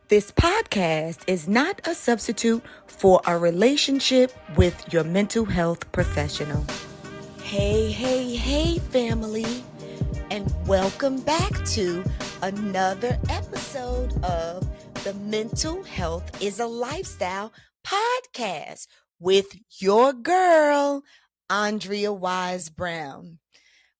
This podcast is not a substitute for a relationship with your mental health professional. Hey, family, and welcome back to another episode of the Mental Health is a Lifestyle podcast with your girl, Andrea Wise-Brown.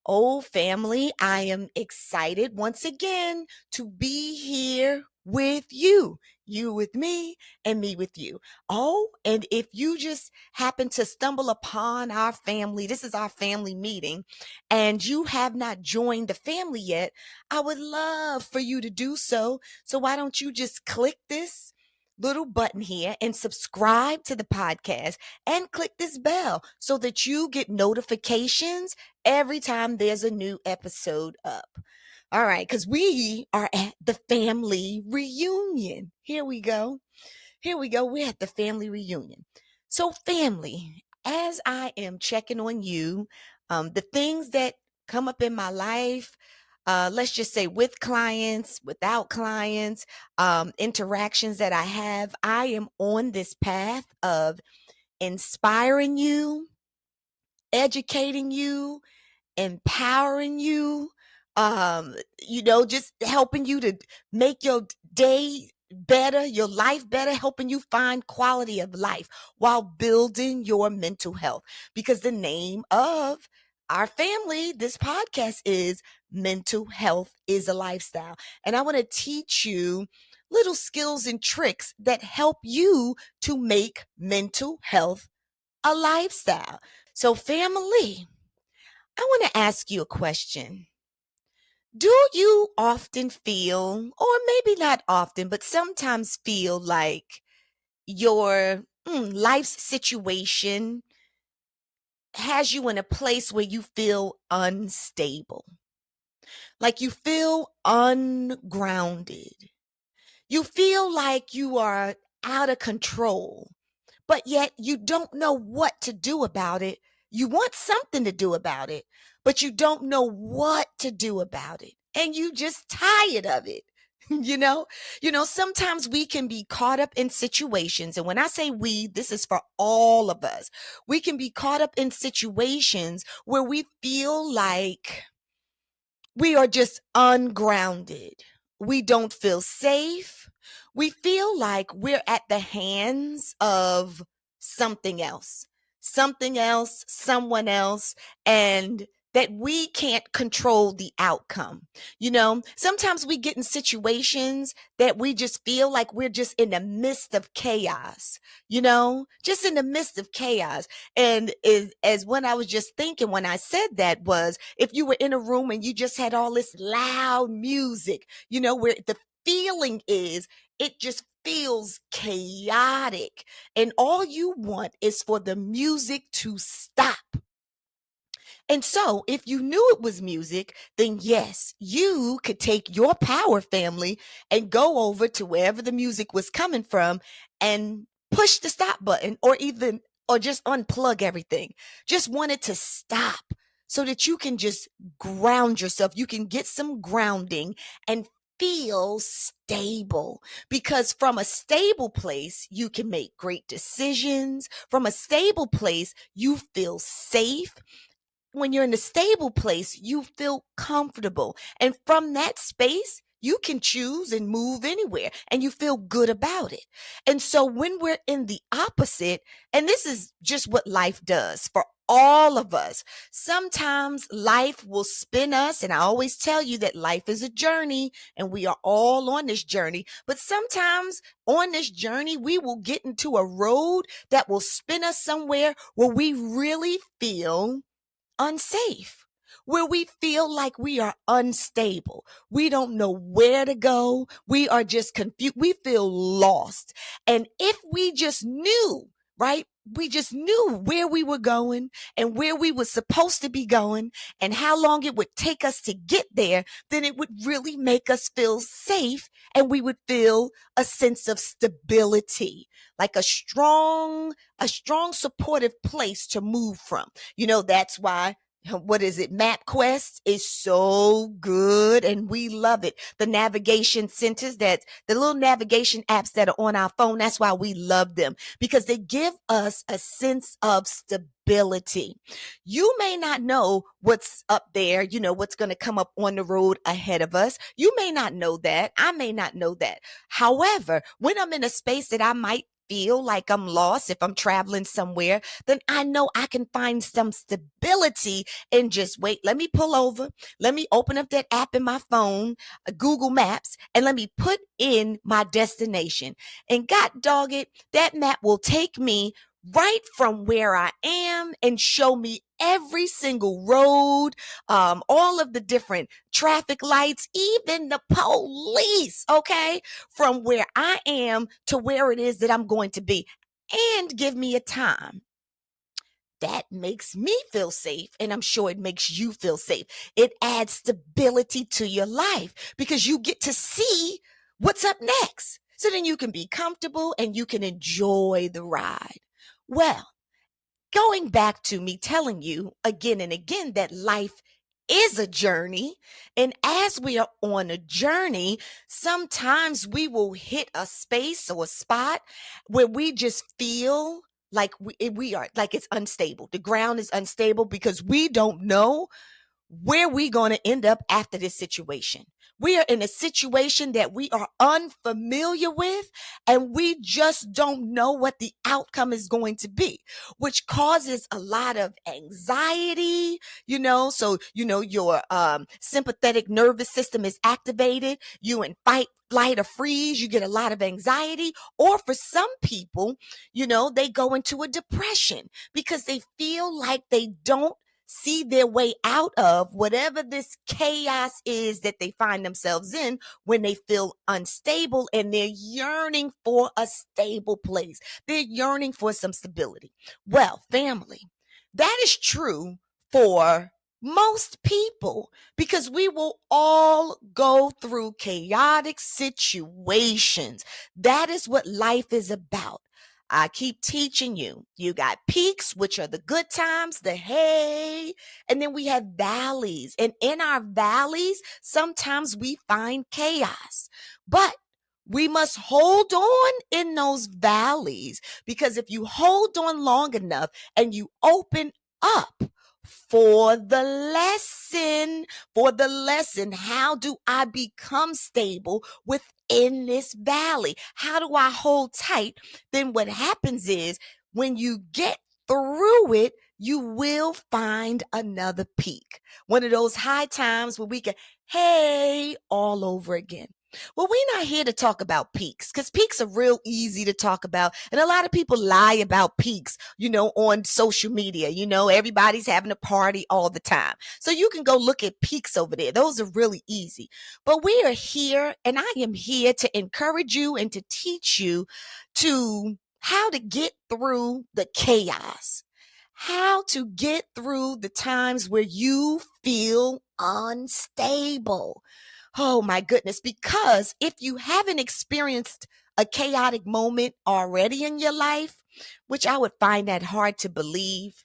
Oh, family, I am excited once again to be here with you with me, and me with you. Oh, and if you just happen to stumble upon our family, this is our family meeting, and you have not joined the family yet, I would love for you to do so. So why don't you just click this little button here and subscribe to the podcast and click this bell so that you get notifications every time there's a new episode up. All right, because we are at the family reunion. Here we go. We're at the family reunion. So, family, as I am checking on you, the things that come up in my life, let's just say with clients, without clients, interactions that I am on this path of inspiring you, educating you, empowering you, just helping you to make your day better, your life better, helping you find quality of life while building your mental health. Because the name of our family, this podcast, is Mental Health is a Lifestyle. And I want to teach you little skills and tricks that help you to make mental health a lifestyle. So, family, I want to ask you a question. Do you often feel, or maybe not often, but sometimes feel like your life's situation has you in a place where you feel unstable? Like you feel ungrounded. You feel like you are out of control, but yet you don't know what to do about it. You want something to do about it, but you don't know what to do about it. And you just tired of it. Sometimes we can be caught up in situations. And when I say we, this is for all of us. We can be caught up in situations where we feel like we are just ungrounded. We don't feel safe. We feel like we're at the hands of something else, someone else, and that we can't control the outcome. Sometimes we get in situations that we just feel like we're just in the midst of chaos, just in the midst of chaos. And as when I was just thinking when I said that was, if you were in a room and you just had all this loud music, where the feeling is, it just feels chaotic. And all you want is for the music to stop. And so, if you knew it was music, then yes, you could take your power, family, and go over to wherever the music was coming from and push the stop button, or just unplug everything. Just want it to stop so that you can just ground yourself. You can get some grounding and feel stable, because from a stable place, you can make great decisions. From a stable place, you feel safe. When you're in a stable place, you feel comfortable. And from that space, you can choose and move anywhere, and you feel good about it. And so when we're in the opposite, and this is just what life does for all of us, sometimes life will spin us. And I always tell you that life is a journey and we are all on this journey. But sometimes on this journey, we will get into a road that will spin us somewhere where we really feel unsafe, where we feel like we are unstable. We don't know where to go. We are just confused. We feel lost. And if we just knew, right? We just knew where we were going and where we were supposed to be going and how long it would take us to get there, then it would really make us feel safe, and we would feel a sense of stability, like a strong supportive place to move from. That's why what is it? MapQuest is so good and we love it. The navigation centers, that the little navigation apps that are on our phone, that's why we love them, because they give us a sense of stability. You may not know what's up there, what's going to come up on the road ahead of us. You may not know that. I may not know that. However, when I'm in a space that I might feel like I'm lost, if I'm traveling somewhere, then I know I can find some stability and just wait. Let me pull over. Let me open up that app in my phone, Google Maps, and let me put in my destination. And God dog it, that map will take me right from where I am and show me every single road, all of the different traffic lights, even the police, okay, from where I am to where it is that I'm going to be, and give me a time. That makes me feel safe, and I'm sure it makes you feel safe. It adds stability to your life because you get to see what's up next. So then you can be comfortable and you can enjoy the ride. Well, going back to me telling you again and again that life is a journey. And as we are on a journey, sometimes we will hit a space or a spot where we just feel like we are like it's unstable. The ground is unstable because we don't know where we going to end up after this situation. We are in a situation that we are unfamiliar with, and we just don't know what the outcome is going to be, which causes a lot of anxiety, so, your sympathetic nervous system is activated. You in fight, flight, or freeze, you get a lot of anxiety. Or for some people, they go into a depression because they feel like they don't see their way out of whatever this chaos is that they find themselves in when they feel unstable, and they're yearning for a stable place. They're yearning for some stability. Well, family, that is true for most people because we will all go through chaotic situations. That is what life is about. I keep teaching you. You got peaks, which are the good times, the hey, and then we have valleys. And in our valleys, sometimes we find chaos. But we must hold on in those valleys, because if you hold on long enough and you open up for the lesson, how do I become stable within this valley? How do I hold tight? Then what happens is when you get through it, you will find another peak. One of those high times where we can, hey, all over again. Well, we're not here to talk about peaks because peaks are real easy to talk about. And a lot of people lie about peaks, on social media. Everybody's having a party all the time. So you can go look at peaks over there. Those are really easy. But we are here, and I am here to encourage you and to teach you to how to get through the chaos, how to get through the times where you feel unstable. Oh my goodness, because if you haven't experienced a chaotic moment already in your life, which I would find that hard to believe,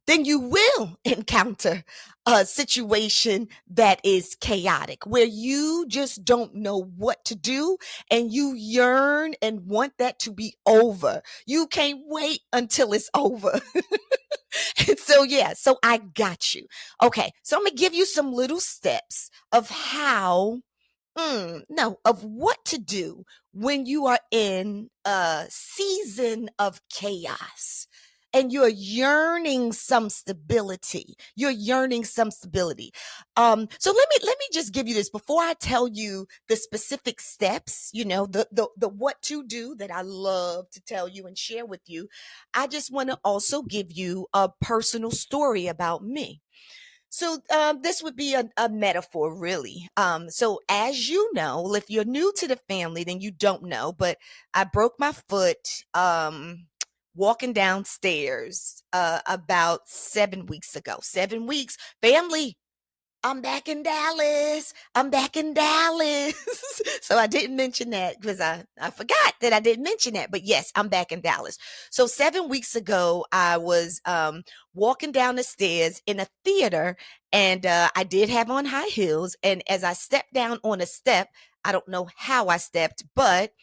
then you will encounter a situation that is chaotic, where you just don't know what to do and you yearn and want that to be over. You can't wait until it's over. And so, yeah, so I got you. Okay, so I'm going to give you some little steps of how no, of what to do when you are in a season of chaos and you're yearning some stability. You're yearning some stability. So let me just give you this before I tell you the specific steps, the what to do that I love to tell you and share with you. I just want to also give you a personal story about me. So this would be a metaphor, really. So as you know, if you're new to the family, then you don't know, but I broke my foot walking downstairs about 7 weeks ago. 7 weeks, family. I'm back in Dallas. I'm back in Dallas. So I didn't mention that because I forgot that I didn't mention that. But yes, I'm back in Dallas. So 7 weeks ago, I was walking down the stairs in a theater, and I did have on high heels. And as I stepped down on a step, I don't know how I stepped, but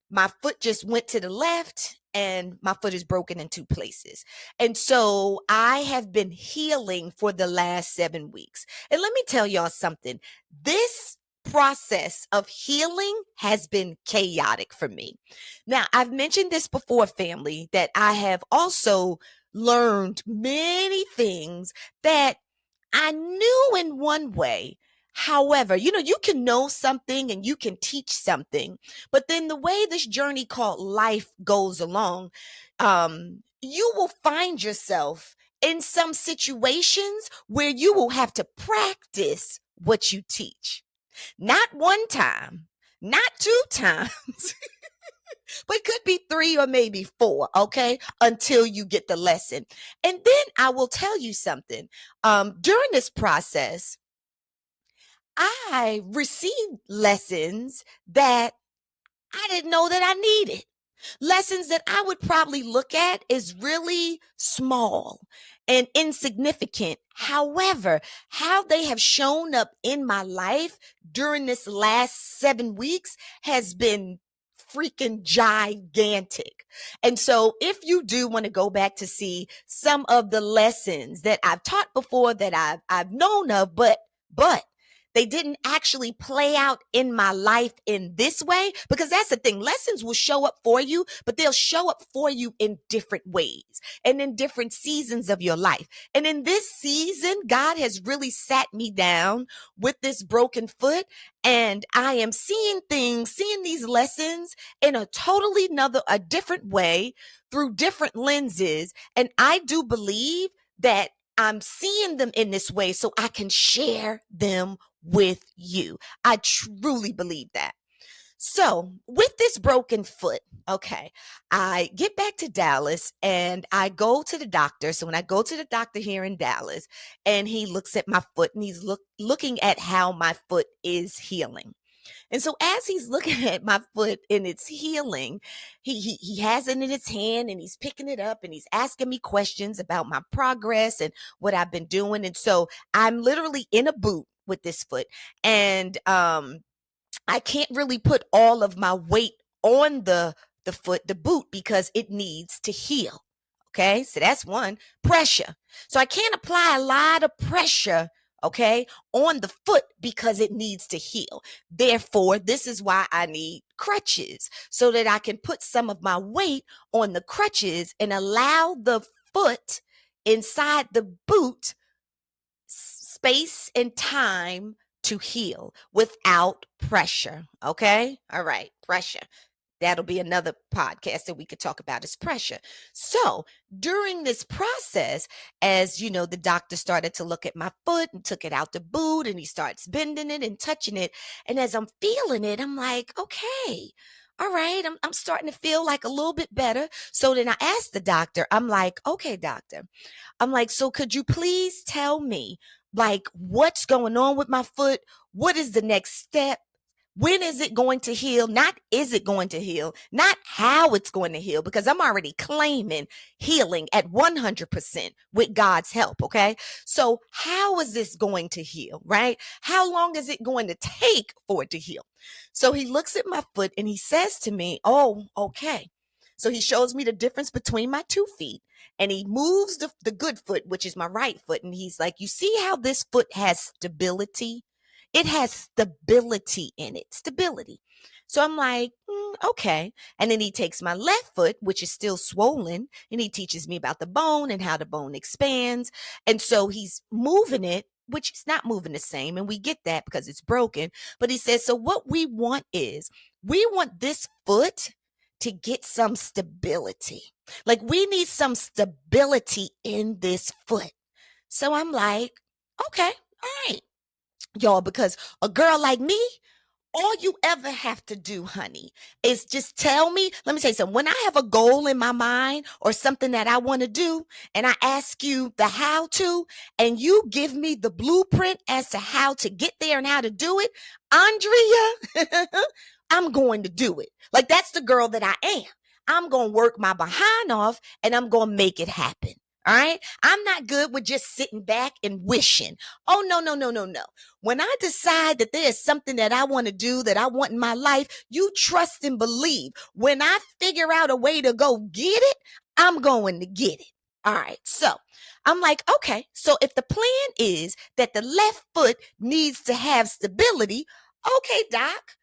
my foot just went to the left and my foot is broken in two places. And so I have been healing for the last 7 weeks. And let me tell y'all something. This process of healing has been chaotic for me. Now, I've mentioned this before, family, that I have also learned many things that I knew in one way. However, you can know something and you can teach something, but then the way this journey called life goes along, you will find yourself in some situations where you will have to practice what you teach. Not one time, not two times, but it could be three or maybe four, okay, until you get the lesson. And then I will tell you something. During this process, I received lessons that I didn't know that I needed. Lessons that I would probably look at as really small and insignificant. However, how they have shown up in my life during this last 7 weeks has been freaking gigantic. And so if you do want to go back to see some of the lessons that I've taught before that I've known of, but they didn't actually play out in my life in this way, because that's the thing. Lessons will show up for you, but they'll show up for you in different ways and in different seasons of your life. And in this season, God has really sat me down with this broken foot, and I am seeing these lessons in a different way through different lenses. And I do believe that I'm seeing them in this way so I can share them with you. I truly believe that. So, with this broken foot, okay, I get back to Dallas and I go to the doctor. So, when I go to the doctor here in Dallas, and he looks at my foot and he's looking at how my foot is healing. And so as he's looking at my foot and its healing, he has it in his hand and he's picking it up and he's asking me questions about my progress and what I've been doing. And so I'm literally in a boot with this foot, and I can't really put all of my weight on the boot, because it needs to heal. Okay, so that's one. Pressure. So I can't apply a lot of pressure, okay, on the foot because it needs to heal. Therefore, this is why I need crutches, so that I can put some of my weight on the crutches and allow the foot inside the boot space and time to heal without pressure. Okay. All right. Pressure. That'll be another podcast that we could talk about, is pressure. So during this process, as you know, the doctor started to look at my foot and took it out the boot, and he starts bending it and touching it. And as I'm feeling it, I'm like, okay, all right, I'm starting to feel like a little bit better. So then I asked the doctor, I'm like, okay, doctor, I'm like, so could you please tell me, like, what's going on with my foot? What is the next step? When is it going to heal? Not is it going to heal, not how it's going to heal, because I'm already claiming healing at 100% with God's help. Okay. So how is this going to heal, right? How long is it going to take for it to heal? So he looks at my foot and he says to me, oh, okay. So he shows me the difference between my 2 feet, and he moves the good foot, which is my right foot. And he's like, you see how this foot has stability? It has stability in it, stability. So I'm like, okay. And then he takes my left foot, which is still swollen, and he teaches me about the bone and how the bone expands. And so he's moving it, which is not moving the same. And we get that because it's broken. But he says, so what we want is, we want this foot to get some stability. Like, we need some stability in this foot. So I'm like, okay, all right, y'all, because a girl like me, all you ever have to do, honey, is just tell me. Let me say something. When I have a goal in my mind or something that I want to do, and I ask you the how to, and you give me the blueprint as to how to get there and how to do it, Andrea, I'm going to do it. Like, that's the girl that I am. I'm going to work my behind off and I'm going to make it happen. All right. I'm not good with just sitting back and wishing. Oh, no, no, no, no, no. When I decide that there is something that I want to do, that I want in my life, you trust and believe. When I figure out a way to go get it, I'm going to get it. All right. So I'm like, okay. So if the plan is that the left foot needs to have stability, okay, doc,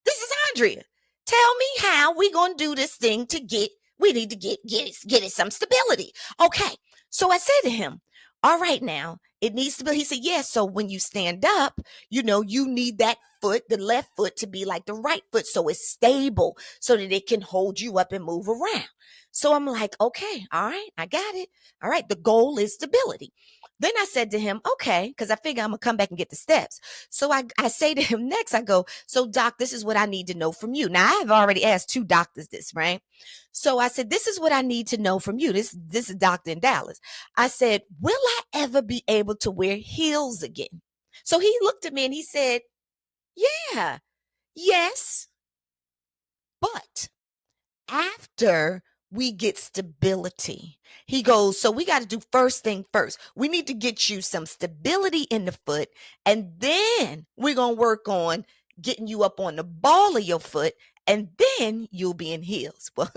this is Andrea. Tell me how we gonna do this thing to get. We need to get it some stability. Okay. So I said to him, all right, now it needs to be. He said, yes. So when you stand up, you need that foot, the left foot, to be like the right foot, so it's stable, so that it can hold you up and move around. So I'm like, okay, all right, I got it. All right, the goal is stability. Then I said to him, okay, because I figure I'm gonna come back and get the steps. So I say to him next, I go, so doc, this is what I need to know from you. Now I have already asked 2 doctors this, right? So I said, this is what I need to know from you. This is doctor in Dallas. I said, will I ever be able to wear heels again? So he looked at me and he said, yeah, yes, but after we get stability. He goes, so we got to do first thing first. We need to get you some stability in the foot, and then we're going to work on getting you up on the ball of your foot, and then you'll be in heels. Well,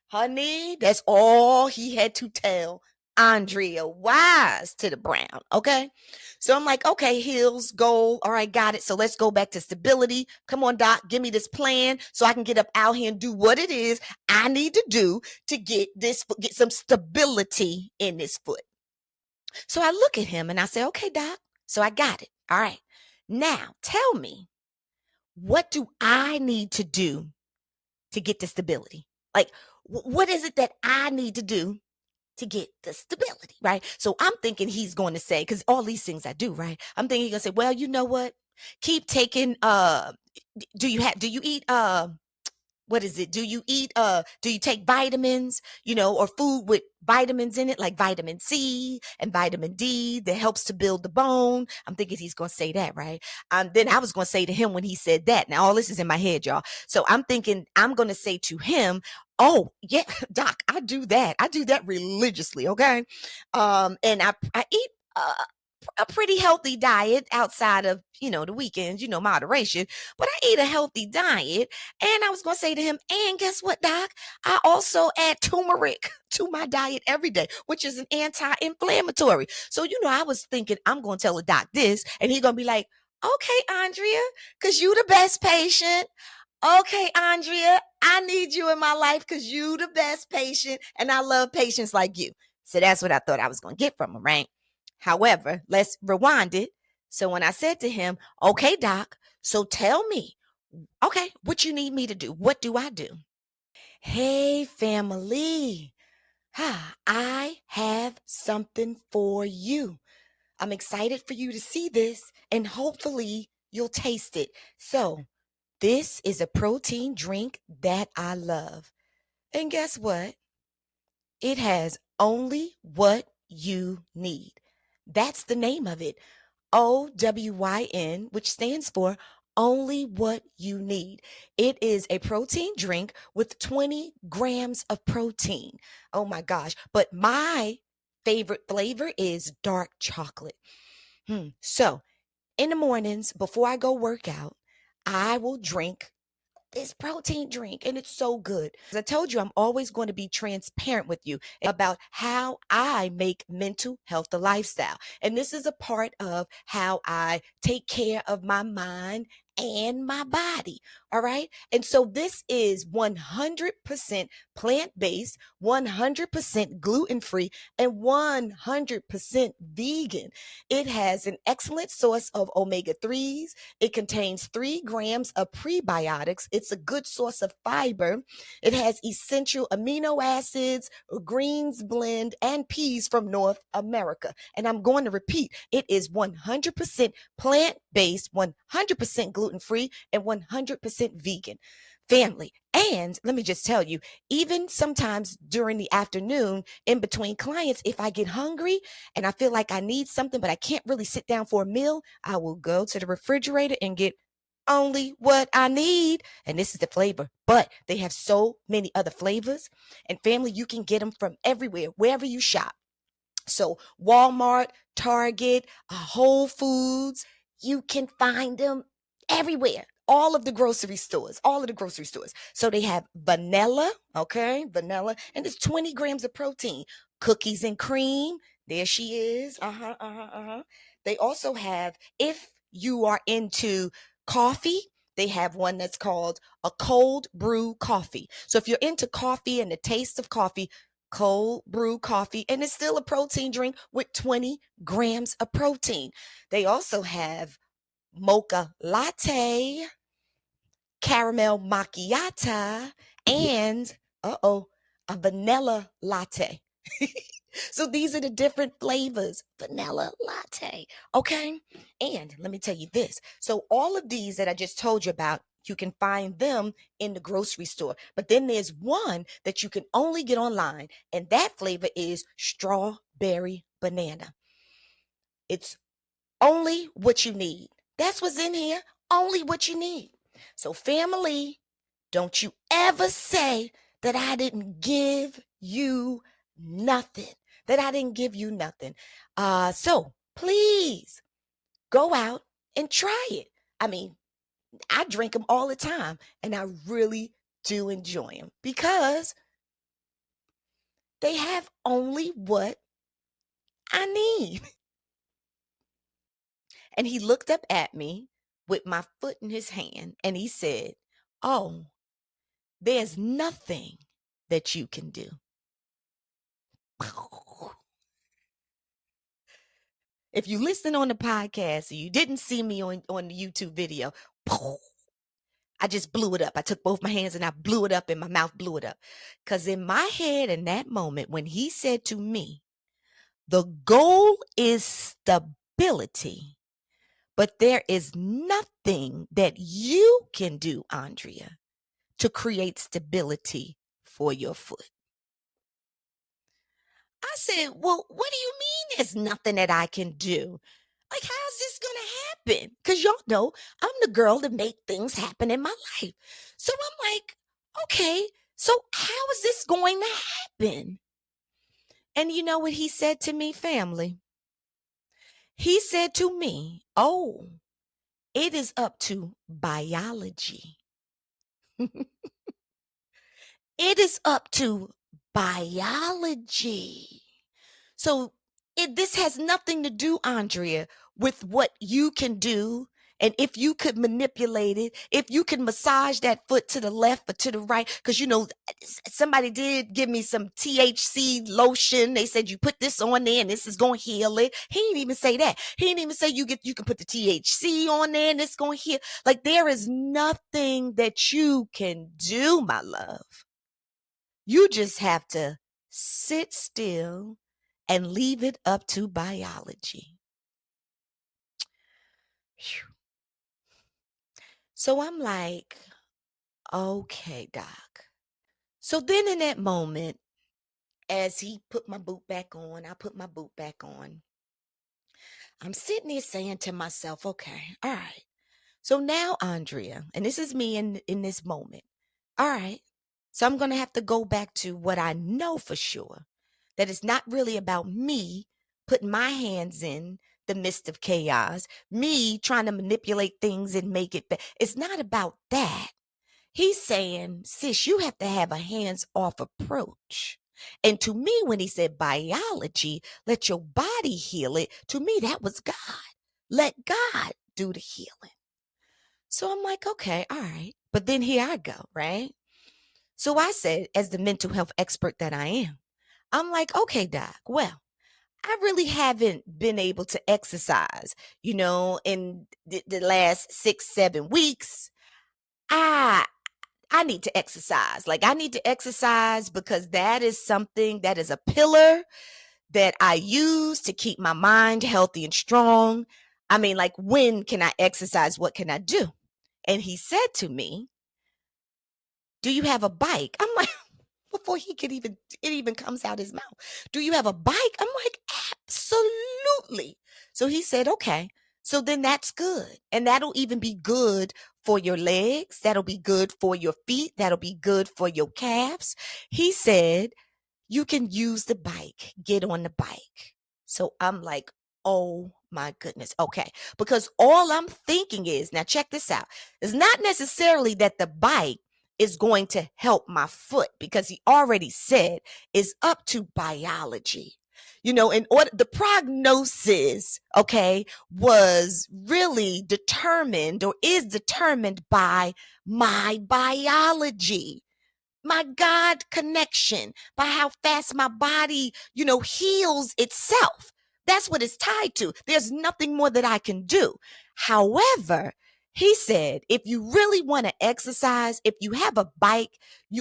honey, that's all he had to tell Andrea Wise to the Brown. Okay. So I'm like, okay, heels, goal. All right, got it. So let's go back to stability. Come on, doc, give me this plan so I can get up out here and do what it is I need to do to get some stability in this foot. So I look at him and I say, okay, doc. So I got it. All right. Now tell me, what do I need to do to get the stability? Like, what is it that I need to do to get the stability, right? So I'm thinking he's going to say, because all these things I do, right? I'm thinking he's going to say, well, you know what? Keep taking, do you eat, what is it? Do you take vitamins, or food with vitamins in it, like vitamin C and vitamin D that helps to build the bone? I'm thinking he's going to say that, right? Then I was going to say to him when he said that, now all this is in my head, y'all. So I'm thinking I'm going to say to him, oh yeah, doc, I do that. I do that religiously. Okay. And I eat, a pretty healthy diet outside of, the weekends, moderation, but I eat a healthy diet. And I was going to say to him, and guess what, doc? I also add turmeric to my diet every day, which is an anti-inflammatory. So, I was thinking I'm going to tell the doc this, and he's going to be like, okay, Andrea, because you the best patient. Okay, Andrea, I need you in my life because you the best patient, and I love patients like you. So that's what I thought I was going to get from him, right? However, let's rewind it. So when I said to him, okay, doc, so tell me, okay, what you need me to do? What do I do? Hey, family. I have something for you. I'm excited for you to see this, and hopefully you'll taste it. So this is a protein drink that I love. And guess what? It has only what you need. That's the name of it. OWYN, which stands for only what you need. It is a protein drink with 20 grams of protein. Oh my gosh. But my favorite flavor is dark chocolate. So in the mornings before I go work out, I will drink this protein drink, and it's so good. As I told you, I'm always going to be transparent with you about how I make mental health a lifestyle. And this is a part of how I take care of my mind and my body. All right. And so this is 100% plant-based, 100% gluten-free, and 100% vegan. It has an excellent source of omega-3s. It contains 3 grams of prebiotics. It's a good source of fiber. It has essential amino acids, greens blend, and peas from North America. And I'm going to repeat, it is 100% plant-based, 100% gluten gluten-free, and 100% vegan. Family. And let me just tell you, even sometimes during the afternoon in between clients, if I get hungry and I feel like I need something, but I can't really sit down for a meal, I will go to the refrigerator and get only what I need. And this is the flavor. But they have so many other flavors. And family, you can get them from everywhere, wherever you shop. So Walmart, Target, Whole Foods, you can find them everywhere. All of the grocery stores, all of the grocery stores. So they have vanilla, okay, vanilla, and it's 20 grams of protein. Cookies and cream, there she is. They also have, if you are into coffee, they have one that's called a cold brew coffee. So if you're into coffee and the taste of coffee, cold brew coffee, and it's still a protein drink with 20 grams of protein. They also have mocha latte, caramel macchiata, and a vanilla latte. So these are the different flavors. Vanilla latte. Okay. And let me tell you this. So all of these that I just told you about, you can find them in the grocery store. But then there's one that you can only get online, and that flavor is strawberry banana. It's only what you need. That's what's in here. Only what you need. So family, don't you ever say that I didn't give you nothing. That I didn't give you nothing. So please go out and try it. I mean, I drink them all the time, and I really do enjoy them because they have only what I need. And he looked up at me with my foot in his hand and he said, "Oh, there's nothing that you can do." If you listen on the podcast or you didn't see me on the YouTube video, I just blew it up. I took both my hands and I blew it up and my mouth blew it up. Because in my head, in that moment, when he said to me, the goal is stability, but there is nothing that you can do, Andrea, to create stability for your foot. I said, "Well, what do you mean there's nothing that I can do? Like, how's this going to happen?" Because y'all know I'm the girl that make things happen in my life. So I'm like, okay, so how is this going to happen? And you know what he said to me, family? He said to me, "Oh, it is up to biology." It is up to biology. So this has nothing to do, Andrea, with what you can do. And if you could manipulate it, if you can massage that foot to the left or to the right, because somebody did give me some THC lotion. They said you put this on there and this is going to heal it. He didn't even say that. He didn't even say you can put the THC on there and it's going to heal. Like, there is nothing that you can do, my love. You just have to sit still and leave it up to biology. Whew. So I'm like, okay, doc. So then in that moment, as he put my boot back on, I put my boot back on. I'm sitting there saying to myself, okay, all right. So now, Andrea, and this is me in this moment. All right. So I'm going to have to go back to what I know for sure, that it's not really about me putting my hands in the midst of chaos, me trying to manipulate things and make it better. It's not about that. He's saying, sis, you have to have a hands-off approach. And to me, when he said biology, let your body heal it, to me, that was God. Let God do the healing. So I'm like, okay, all right. But then here I go, right? So I said, as the mental health expert that I am, I'm like, okay, doc, well, I really haven't been able to exercise, in the last 6-7 weeks. I need to exercise. Like, I need to exercise because that is something that is a pillar that I use to keep my mind healthy and strong. I mean, like, when can I exercise? What can I do? And he said to me, "Do you have a bike?" I'm like, before it even comes out his mouth, "Do you have a bike?" I'm like, "Absolutely." So he said, "Okay. So then that's good. And that'll even be good for your legs. That'll be good for your feet. That'll be good for your calves." He said, "You can use the bike, get on the bike." So I'm like, oh my goodness. Okay. Because all I'm thinking is, now check this out. It's not necessarily that the bike is going to help my foot, because he already said it's up to biology. In order, the prognosis, okay, was really determined, or is determined by my biology, my God connection, by how fast my body, heals itself. That's what it's tied to. There's nothing more that I can do. However, he said, if you really want to exercise, if you have a bike,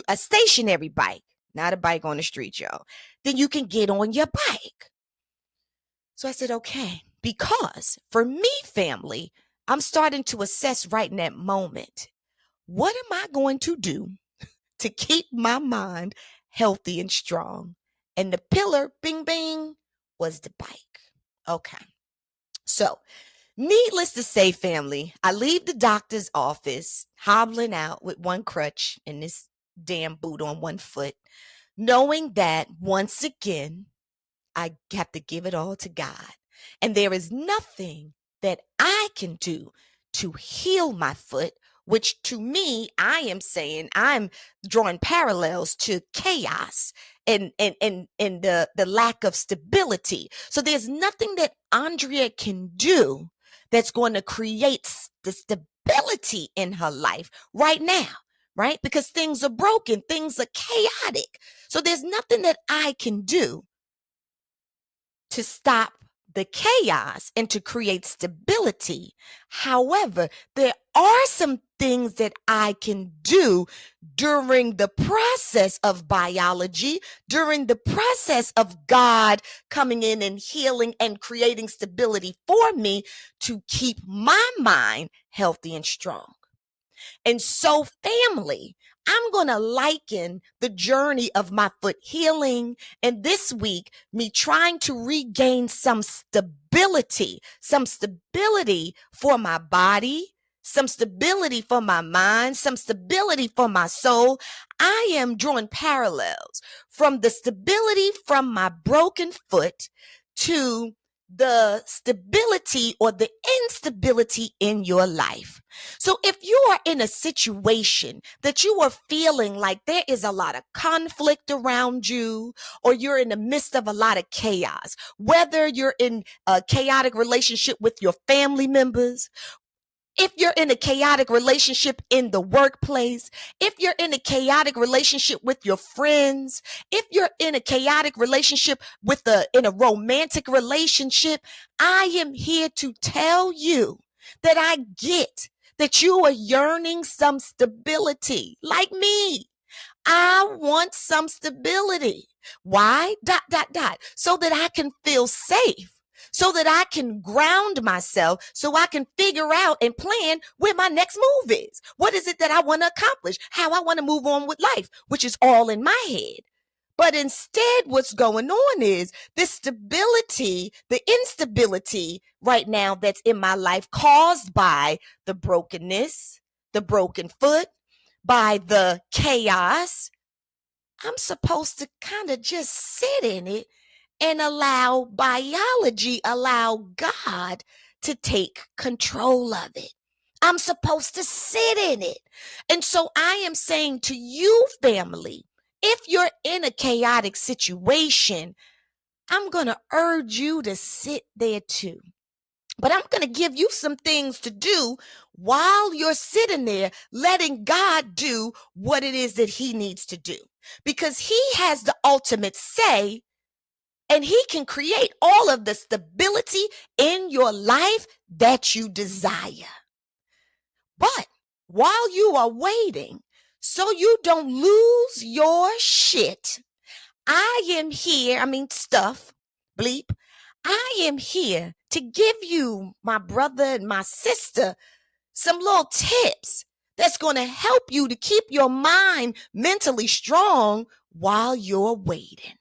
a stationary bike, not a bike on the street, y'all, then you can get on your bike. So I said, okay, because for me, family, I'm starting to assess right in that moment, what am I going to do to keep my mind healthy and strong? And the pillar, bing, bing, was the bike. Okay. So, needless to say, family, I leave the doctor's office hobbling out with one crutch and this damn boot on one foot, knowing that once again, I have to give it all to God. And there is nothing that I can do to heal my foot, which to me, I am saying, I'm drawing parallels to chaos and the lack of stability. So there's nothing that Andrea can do that's going to create the stability in her life right now, right? Because things are broken, things are chaotic. So there's nothing that I can do to stop the chaos and to create stability. However, there are some things that I can do during the process of biology, during the process of God coming in and healing and creating stability for me to keep my mind healthy and strong. And so, family, I'm going to liken the journey of my foot healing and this week, me trying to regain some stability for my body, some stability for my mind, some stability for my soul. I am drawing parallels from the stability from my broken foot to the stability or the instability in your life. So if you are in a situation that you are feeling like there is a lot of conflict around you, or you're in the midst of a lot of chaos, whether you're in a chaotic relationship with your family members, if you're in a chaotic relationship in the workplace, if you're in a chaotic relationship with your friends, if you're in a chaotic relationship in a romantic relationship, I am here to tell you that I get that you are yearning some stability like me. I want some stability. Why? Dot, dot, dot. So that I can feel safe, so that I can ground myself, so I can figure out and plan where my next move is. What is it that I want to accomplish? How I want to move on with life, which is all in my head. But instead, what's going on is this stability, the instability right now that's in my life caused by the brokenness, the broken foot, by the chaos. I'm supposed to kind of just sit in it and allow biology, allow God to take control of it. I'm supposed to sit in it. And so I am saying to you, family, if you're in a chaotic situation, I'm going to urge you to sit there too. But I'm going to give you some things to do while you're sitting there, letting God do what it is that he needs to do. Because he has the ultimate say, and he can create all of the stability in your life that you desire. But while you are waiting, so you don't lose your shit, I am here, stuff, bleep. I am here to give you, my brother and my sister, some little tips that's going to help you to keep your mind mentally strong while you're waiting.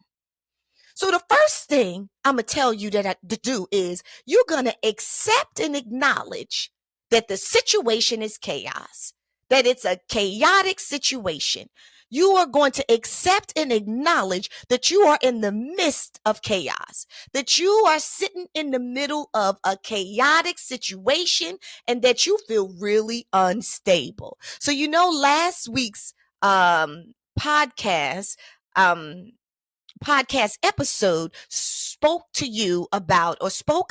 So the first thing I'm going to tell you to do is you're going to accept and acknowledge that the situation is chaos, that it's a chaotic situation. You are going to accept and acknowledge that you are in the midst of chaos, that you are sitting in the middle of a chaotic situation and that you feel really unstable. So, last week's podcast, episode spoke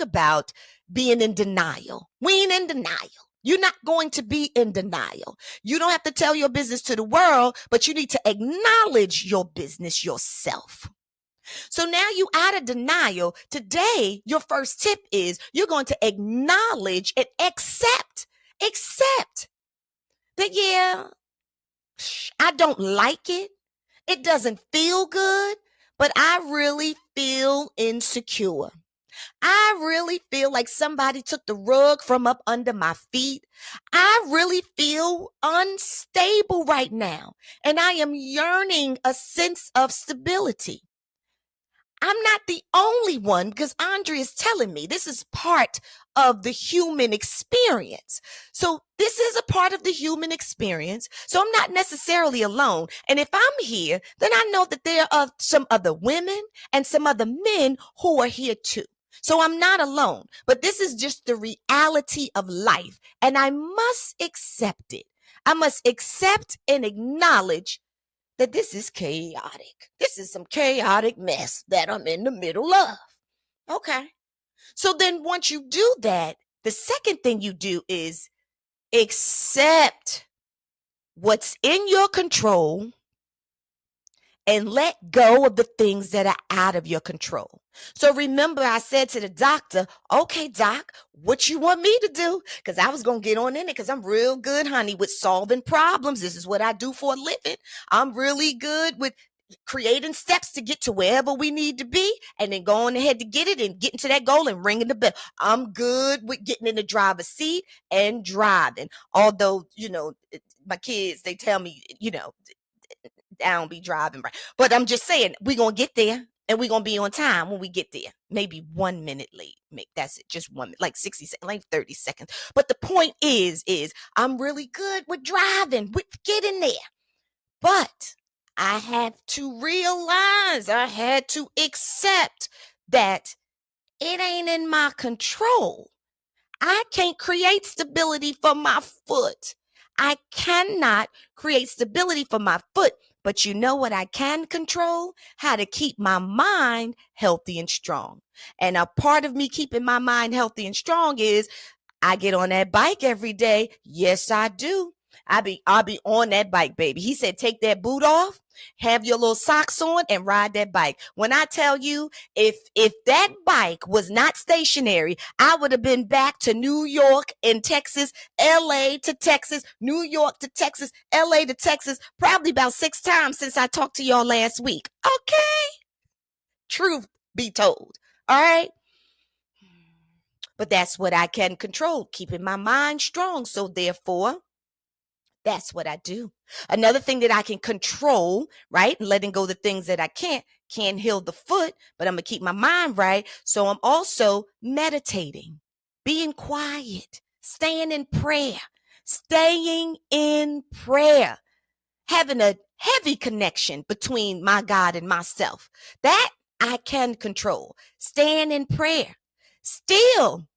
about being in denial. We ain't in denial. You're not going to be in denial. You don't have to tell your business to the world, but you need to acknowledge your business yourself. So now you out of denial. Today, your first tip is you're going to acknowledge and accept that, yeah, I don't like it. It doesn't feel good, but I really feel insecure. I really feel like somebody took the rug from up under my feet. I really feel unstable right now, and I am yearning a sense of stability. I'm not the only one, because Andrea is telling me this is part of the human experience. So this is a part of the human experience. So I'm not necessarily alone. And if I'm here, then I know that there are some other women and some other men who are here too. So I'm not alone, but this is just the reality of life, and I must accept it. I must accept and acknowledge that this is chaotic. This is some chaotic mess that I'm in the middle of. Okay. So then once you do that, the second thing you do is accept what's in your control and let go of the things that are out of your control. So remember, I said to the doctor, okay, doc, what you want me to do? Because I was going to get on in it, because I'm real good, honey, with solving problems. This is what I do for a living. I'm really good with creating steps to get to wherever we need to be, and then going ahead to get it and getting to that goal and ringing the bell. I'm good with getting in the driver's seat and driving. Although, my kids, they tell me, I don't be driving right. But I'm just saying, we're going to get there, and we're going to be on time when we get there. Maybe 1 minute late. That's it. Just 1 minute, like 60 seconds, like 30 seconds. But the point is I'm really good with driving, with getting there. But I had to realize, I had to accept that it ain't in my control. I can't create stability for my foot. I cannot create stability for my foot. But you know what I can control? How to keep my mind healthy and strong. And a part of me keeping my mind healthy and strong is I get on that bike every day. Yes, I do. I'll be on that bike, baby. He said, take that boot off, have your little socks on, and ride that bike. When I tell you, if that bike was not stationary, I would have been back to New York and Texas, LA to Texas, New York to Texas, LA to Texas, probably about 6 times since I talked to y'all last week. Okay? Truth be told. All right? But that's what I can control, keeping my mind strong. So therefore, that's what I do. Another thing that I can control, right? And letting go of the things that I can't heal the foot, but I'm going to keep my mind right. So I'm also meditating, being quiet, staying in prayer, having a heavy connection between my God and myself. That I can control. Staying in prayer. Still,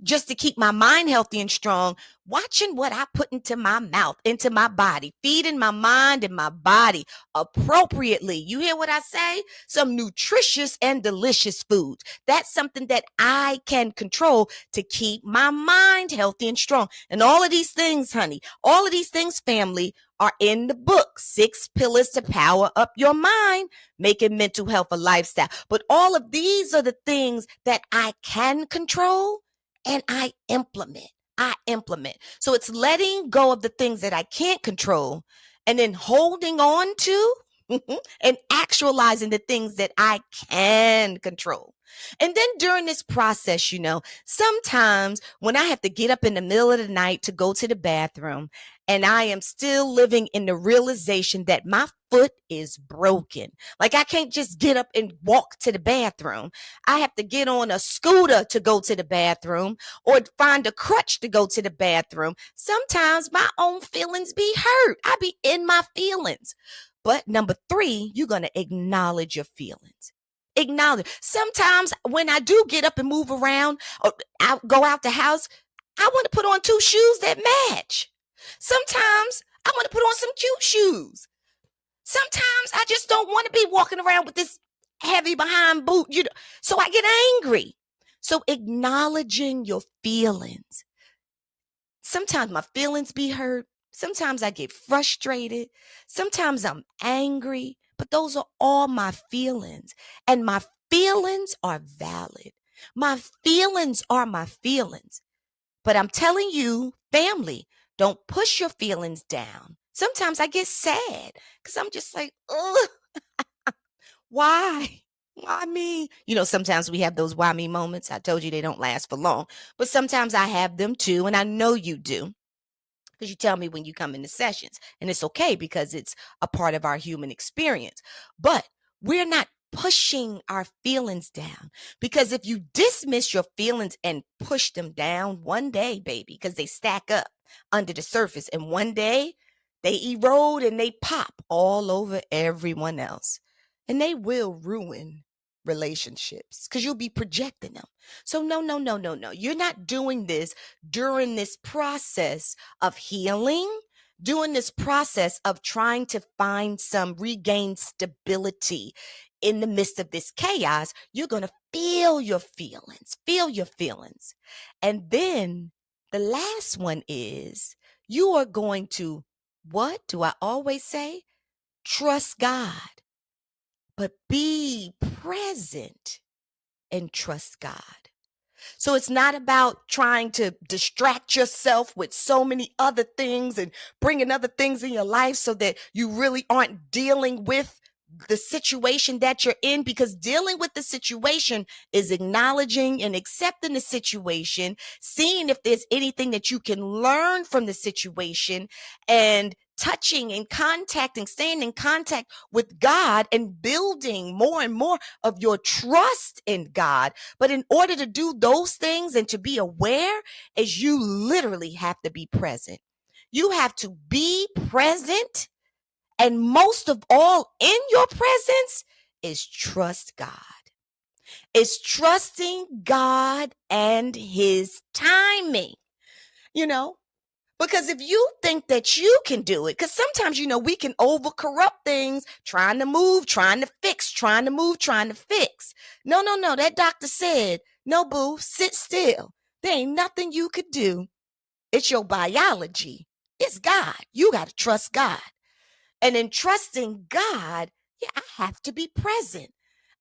just to keep my mind healthy and strong, watching what I put into my mouth, into my body, feeding my mind and my body appropriately. You hear what I say? Some nutritious and delicious food. That's something that I can control to keep my mind healthy and strong. And all of these things, honey, all of these things, family, are in the book, 6 Pillars to Power Up Your Mind, Making Mental Health a Lifestyle. But all of these are the things that I can control, and I implement. So it's letting go of the things that I can't control and then holding on to and actualizing the things that I can control. And then during this process, sometimes when I have to get up in the middle of the night to go to the bathroom, and I am still living in the realization that my foot is broken. Like I can't just get up and walk to the bathroom. I have to get on a scooter to go to the bathroom or find a crutch to go to the bathroom. Sometimes my own feelings be hurt. I be in my feelings. But number 3, you're going to acknowledge your feelings. Acknowledge. Sometimes when I do get up and move around or go out the house, I want to put on 2 shoes that match. Sometimes I want to put on some cute shoes. Sometimes I just don't want to be walking around with this heavy behind boot, so I get angry. So acknowledging your feelings. Sometimes my feelings be hurt. Sometimes I get frustrated. Sometimes I'm angry, but those are all my feelings. And my feelings are valid. My feelings are my feelings. But I'm telling you, family, don't push your feelings down. Sometimes I get sad because I'm just like, ugh, why? Why me? Sometimes we have those why me moments. I told you they don't last for long, but sometimes I have them too. And I know you do because you tell me when you come into sessions, and it's okay because it's a part of our human experience. But we're not pushing our feelings down, because if you dismiss your feelings and push them down one day, baby, because they stack up under the surface, and one day they erode and they pop all over everyone else, and they will ruin relationships because you'll be projecting them. So no, no, no, no, no. You're not doing this during this process of healing, during this process of trying to find some regained stability in the midst of this chaos. You're going to feel your feelings. And then the last one is you are going to, what do I always say? Trust God, but be present and trust God. So it's not about trying to distract yourself with so many other things and bringing other things in your life so that you really aren't dealing with the situation that you're in, because dealing with the situation is acknowledging and accepting the situation, seeing if there's anything that you can learn from the situation, and touching and contacting, staying in contact with God and building more and more of your trust in God. But in order to do those things and to be aware, is you literally have to be present. You have to be present. And most of all, in your presence is trust God. It's trusting God and his timing, because if you think that you can do it, because sometimes, we can over corrupt things, trying to move, trying to fix, trying to move, trying to fix. No, no, no. That doctor said, no, boo, sit still. There ain't nothing you could do. It's your biology. It's God. You got to trust God. And in trusting God, I have to be present.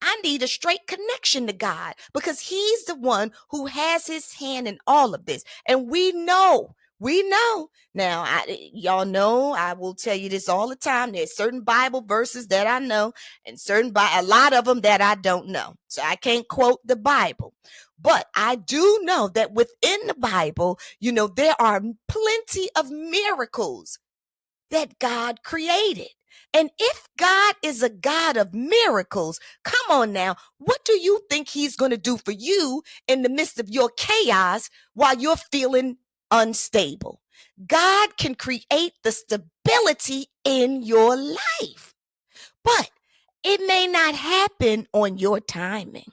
I need a straight connection to God because he's the one who has his hand in all of this. And we know. Now, y'all know, I will tell you this all the time. There's certain Bible verses that I know and a lot of them that I don't know. So I can't quote the Bible. But I do know that within the Bible, there are plenty of miracles that God created. And if God is a God of miracles, come on now, what do you think he's going to do for you in the midst of your chaos while you're feeling unstable? God can create the stability in your life, but it may not happen on your timing.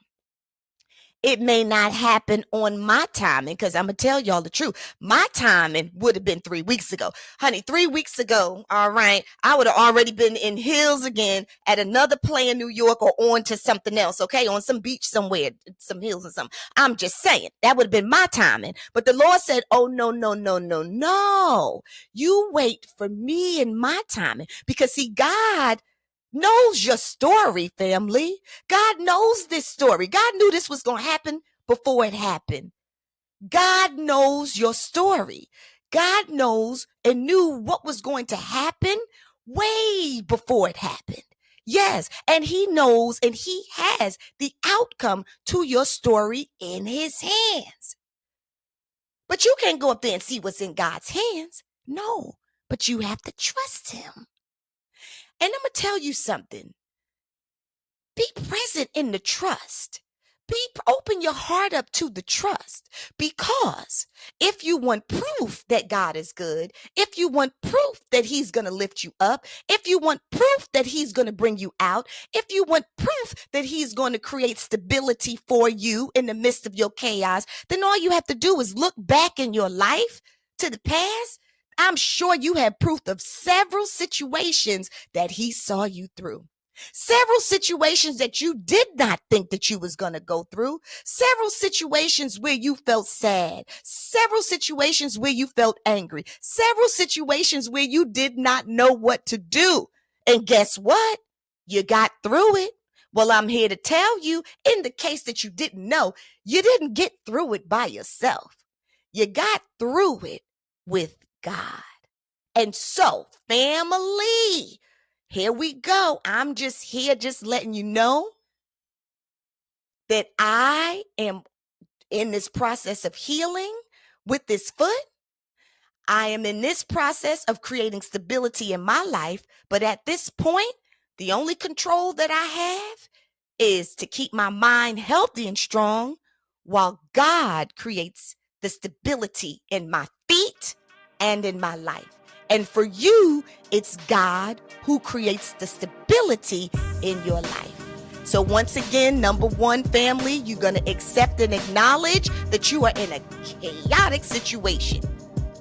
It may not happen on my timing, because I'm going to tell y'all the truth. My timing would have been 3 weeks ago. Honey, 3 weeks ago, all right, I would have already been in hills again at another play in New York or on to something else, okay, on some beach somewhere, some hills or something. I'm just saying, that would have been my timing. But the Lord said, oh, no, no, no, no, no. You wait for me in my timing, because see, God knows your story, family. God knows this story. God knew this was going to happen before it happened. God knows your story. God knows and knew what was going to happen way before it happened. Yes, and he knows and he has the outcome to your story in his hands. But you can't go up there and see what's in God's hands. No, but you have to trust him. And I'm going to tell you something. Be present in the trust. Open your heart up to the trust, because if you want proof that God is good, if you want proof that he's going to lift you up, if you want proof that he's going to bring you out, if you want proof that he's going to create stability for you in the midst of your chaos, then all you have to do is look back in your life to the past. I'm sure you have proof of several situations that he saw you through. Several situations that you did not think that you was going to go through. Several situations where you felt sad. Several situations where you felt angry. Several situations where you did not know what to do. And guess what? You got through it. Well, I'm here to tell you, in the case that you didn't know, you didn't get through it by yourself. You got through it with God. And so, family, here we go. I'm just here just letting you know that I am in this process of healing with this foot. I am in this process of creating stability in my life. But at this point, the only control that I have is to keep my mind healthy and strong while God creates the stability in my feet and in my life. And for you, it's God who creates the stability in your life. So once again, number one, family, you're going to accept and acknowledge that you are in a chaotic situation.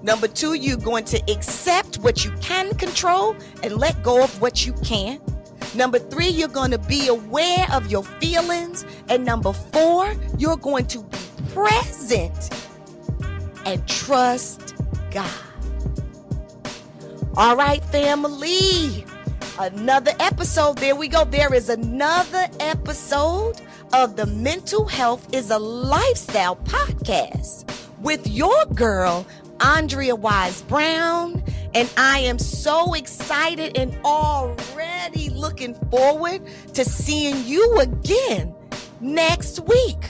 Number two, you're going to accept what you can control and let go of what you can't. Number three, you're going to be aware of your feelings. And number four, you're going to be present and trust God. All right, family, another episode. There we go. There is another episode of the Mental Health is a Lifestyle podcast with your girl, Andrea Wise-Brown. And I am so excited and already looking forward to seeing you again next week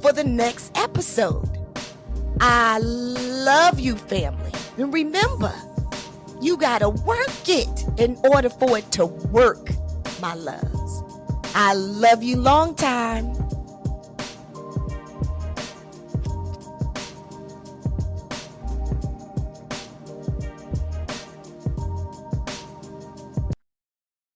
for the next episode. I love you, family. And remember, you gotta work it in order for it to work, my loves. I love you long time.